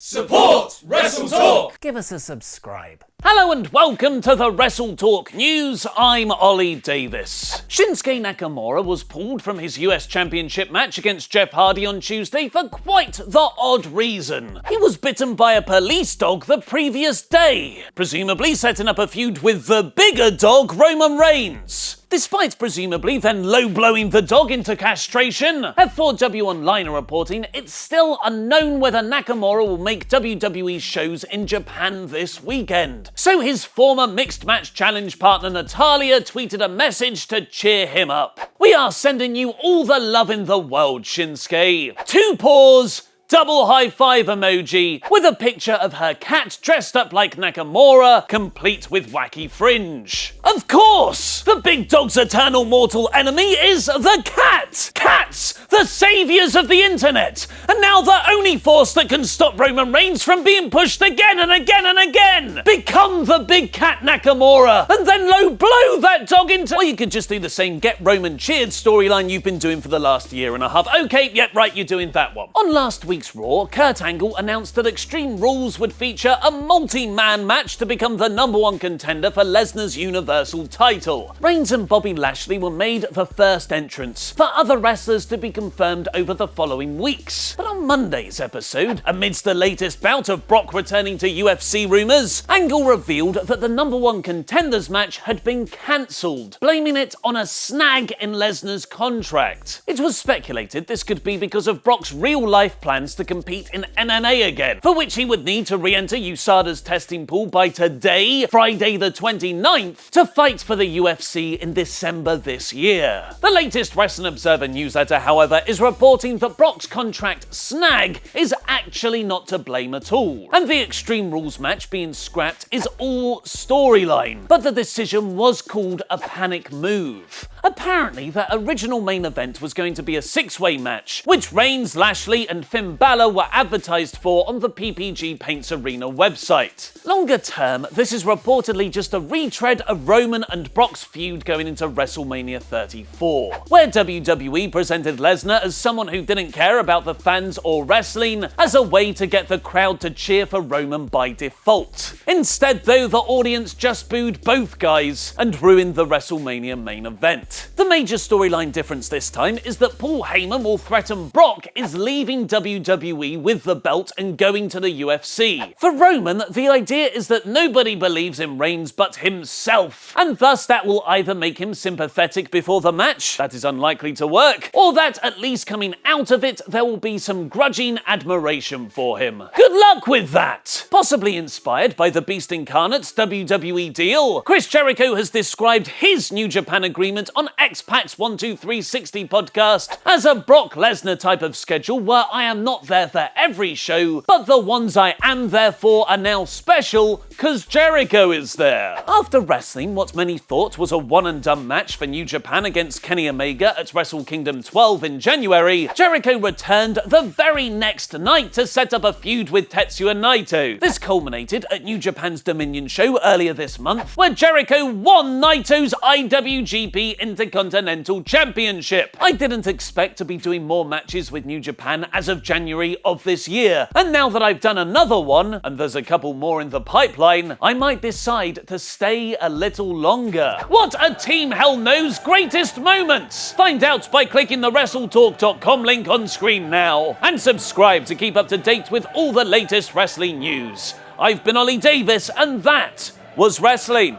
Support WrestleTalk! Give us a subscribe. Hello and welcome to the WrestleTalk News. I'm Ollie Davis. Shinsuke Nakamura was pulled from his US Championship match against Jeff Hardy on Tuesday for quite the odd reason. He was bitten by a police dog the previous day, presumably setting up a feud with the bigger dog, Roman Reigns. Despite presumably then low-blowing the dog into castration, F4W Online are reporting it's still unknown whether Nakamura will make WWE shows in Japan this weekend. So his former mixed match challenge partner Natalya tweeted a message to cheer him up. "We are sending you all the love in the world, Shinsuke." 2 paws, double high five emoji, with a picture of her cat dressed up like Nakamura, complete with wacky fringe. Of course! The big dog's eternal mortal enemy is the cat! Cats! The saviours of the internet! And now the only force that can stop Roman Reigns from being pushed again and again and again! Become the big cat Nakamura, and then low blow that dog into— Or you could just do the same Get Roman Cheered storyline you've been doing for the last year and a half. Okay, yep, right, you're doing that one. On last week's Raw, Kurt Angle announced that Extreme Rules would feature a multi-man match to become the #1 contender for Lesnar's Universal title. Reigns and Bobby Lashley were made the first entrants, for other wrestlers to be confirmed over the following weeks. But on Monday's episode, amidst the latest bout of Brock returning to UFC rumours, Angle revealed that the #1 contenders match had been cancelled, blaming it on a snag in Lesnar's contract. It was speculated this could be because of Brock's real-life plans to compete in MMA again, for which he would need to re-enter USADA's testing pool by today, Friday the 29th, to fight for the UFC in December this year. The latest Wrestling Observer newsletter, however, is reporting that Brock's contract snag is actually not to blame at all, and the Extreme Rules match being scrapped is all storyline, but the decision was called a panic move. Apparently, the original main event was going to be a 6-way match, which Reigns, Lashley and Finn Balor were advertised for on the PPG Paints Arena website. Longer term, this is reportedly just a retread of Roman and Brock's feud going into WrestleMania 34, where WWE presented Lesnar as someone who didn't care about the fans or wrestling, as a way to get the crowd to cheer for Roman by default. Instead, though, the audience just booed both guys and ruined the WrestleMania main event. The major storyline difference this time is that Paul Heyman will threaten Brock is leaving WWE with the belt and going to the UFC. For Roman, the idea is that nobody believes in Reigns but himself, and thus that will either make him sympathetic before the match, that is unlikely to work, or that at least coming out of it there will be some grudging admiration for him. Good luck with that! Possibly inspired by the Beast Incarnate's WWE deal, Chris Jericho has described his New Japan agreement on X-Pac's 12360 podcast as a Brock Lesnar type of schedule where I am not there for every show, but the ones I am there for are now special because Jericho is there. After wrestling what many thought was a one-and-done match for New Japan against Kenny Omega at Wrestle Kingdom 12 in January, Jericho returned the very next night to set up a feud with Tetsuya Naito. This culminated at New Japan's Dominion show earlier this month, where Jericho won Naito's IWGP Intercontinental Championship. I didn't expect to be doing more matches with New Japan as of January of this year, and now that I've done another one, and there's a couple more in the pipeline, I might decide to stay a little longer. What are Team Hell No's greatest moments? Find out by clicking the WrestleTalk.com link on screen now, and subscribe to keep up to date with all the latest wrestling news. I've been Ollie Davis, and that was wrestling.